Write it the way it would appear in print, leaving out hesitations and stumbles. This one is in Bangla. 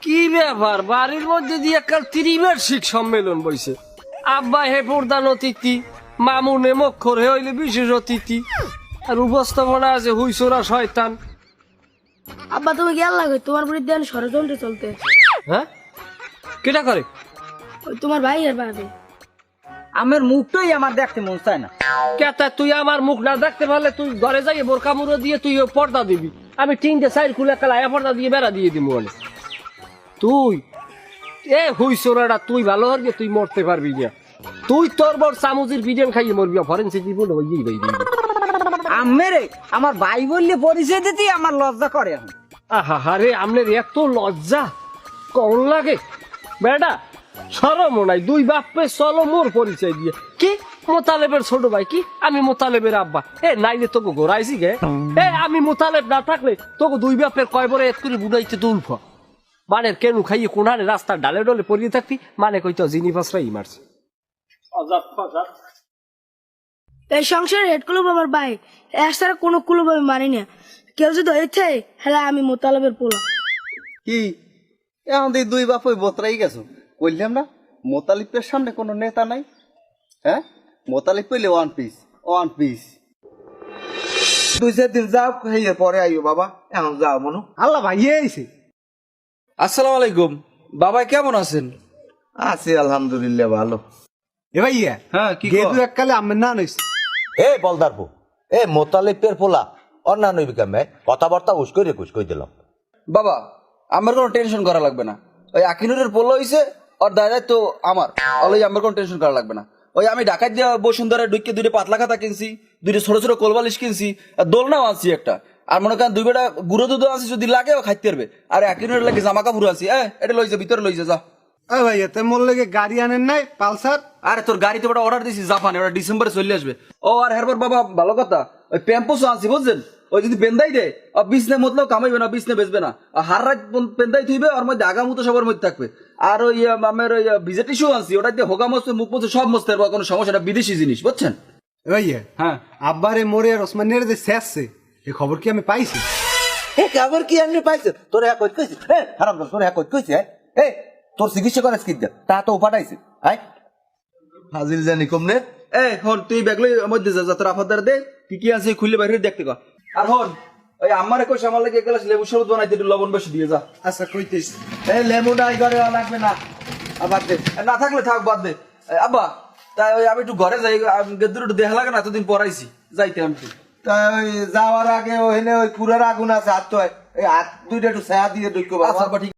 কি ব্যাপার বাড়ির মধ্যে দিয়ে একটা ত্রিবার্ষিক সম্মেলন বইছে। আব্বা হে প্রধান অতিথি, মামুনে মক্ষর হে হইলে বিশেষ অতিথি, আর উপস্থাপনা আছে হুইসোরা শয়তান। আব্বা তুমি গেল লাগে তোমার বিরুদ্ধে ষড়যন্ত্র চলতে। হ্যাঁ কেটা করে? ওই তোমার ভাই আর বাড়ি আমার মুখটাই আমার দেখতে মন চায় না। কেতা তুই আমার মুখ না দেখতে পারলে তুই ঘরে যাই বোরকা মুড়ো দিয়ে তুই পর্দা দিবি, আমি তিনটে সাইড খুলে একটা লায়া পর্দা দিয়ে বেড়া দিয়ে দিব। তুই এ হুইসোরাটা তুই ভালো হরগে তুই মরতে পারবি না। তুই তোর বড় চামচের বিরিয়ানি খাইয়ে মরবি, ফরেন্সিক দিব আমেরে আমার ভাই বললে পরিচয় দিতে আমার লজ্জা করে এখন। আহা হারে আমনের এত লজ্জা কম লাগে বেটা, সরম নাই। দুই বাপে চলো মোর পরিচয় দিয়ে কি মোতালেবের ছোট ভাই, কি আমি মোতালেবের আব্বা। এ নাইলে তোকে ঘোরাইছি গে, এ আমি মোতালেব না থাকলে তোকে দুই বাপের কয় বড় এক করে বুড়াইতে তুলফ মানের কেনু খাইয়ে কোনারে রাস্তার ডালে ডলে পড়িয়ে থাকতি, মানে কইতো জিনি পাসরাই মারছে। এই সংসারের হেড ক্লুব আমার ভাই, এর ছাড়া কোনো ক্লুব আমি মানি না। কেউ যদি হয়েছে হ্যাঁ আমি মোতালেবের পোলা। কি এখন দুই বাপ ওই বোতরাই গেছো, বললাম না মোতালিফের সামনে কোনো নেতা নাই। হ্যাঁ মোতালিফ পেলে ওয়ান পিস ওয়ান পিস। 2-4 দিন যাও, হেয়ে পরে আইও বাবা, এখন যাও মনু। আল্লাহ ভাইয়ে আইছে। আসসালামু আলাইকুম বাবা, কেমন আছেন? আছি আলহামদুলিল্লাহ ভালো। এ ভাইয়া হ্যাঁ কি গেদু এককালে আমের না নইছে। এ বলদারবো এ মোতালিফের পোলা অন্যান্য বিকামে কথাবার্তা উস্কই দিলাম। বাবা আমার কোনো টেনশন করা লাগবে না, ওই আকিনুরের পোলা হইছে আর দাদা তো আমার ওই আমার কোনো টেনশন করা লাগবে না। ওই আমি ঢাকায় দিয়ে বসুন্ধরা ঢুকে দুইটা পাতলা খাতা কিনছি, দুইটা ছোট ছোট কোলবালিশ কিনছি, আর দোলনাও আনছি একটা, আর মনে করেন দুই বেটা গুঁড়ো দুধ আনছি, যদি লাগে খাইতে পারবে। আর আকিনুরের লাগে জামা কাপড় আনছি, এটা লইছে ভিতরে লইছে যা। ভাই এতে মোর লেগে গাড়ি আনেন নাই পালসার? আরে তোর গাড়িতে ওটা অর্ডার দিছি জাপানে, ওটা ডিসেম্বরে চলে আসবে। ও আর হেরবার বাবা ভালো কথা, ওই প্যাম্পোস আনছি বুঝছেন, ওই যদি বেন্দাই দেয় বিছনে মতলেও কামাইবে না, বিছনে বেচবে না, হার রাত পেন্দাই থইবে, ওর মধ্যে আগা মতো সবার মধ্যে থাকবে। আর ওই আমার ওই ভিজে টিস্যু আনছি, ওটা দিয়ে হোগা মস্তে মুখ মস্তে সব মস্তে পারবো, কোনো সমস্যা না, বিদেশি জিনিস বুঝছেন। ভাইয়া হ্যাঁ আব্বারে মোরে আর ওসমানের যে শেষছে এই খবর কি আমি পাইছি? এ খবর কি আমি পাইছে? তোর এক কইছে হারাম, তোর এক কইছে তোর চিকিৎসা করে স্কিপ দে তা তো পাঠাইছে। ফাজিল জানি কমনে। হন তুই ব্যাগলে মধ্যে যা, তোর আফাদার দে কি কি আছে খুলে বাইরে দেখতে কর। আর হন ওই আমারে কইছে আমার লাগে এক গ্লাস লেবু শরবত বানাইতে, একটু লবণ বেশি দিয়ে যা। আচ্ছা কইতেছি। লেমু নাই ঘরে লাগবে না, আবার দে। না থাকলে থাক, বাদ দে। আব্বা তাই ওই আমি একটু ঘরে যাই, গেদুর একটু দেখা লাগে না, এতদিন পড়াইছি যাইতে আমি। তাই ওই যাওয়ার আগে ওখানে ওই কুড়ার আগুন আছে, হাত তো এই হাত দুইটা একটু ছায়া দিয়ে ঢুকবো বাবা। আচ্ছা ঠিক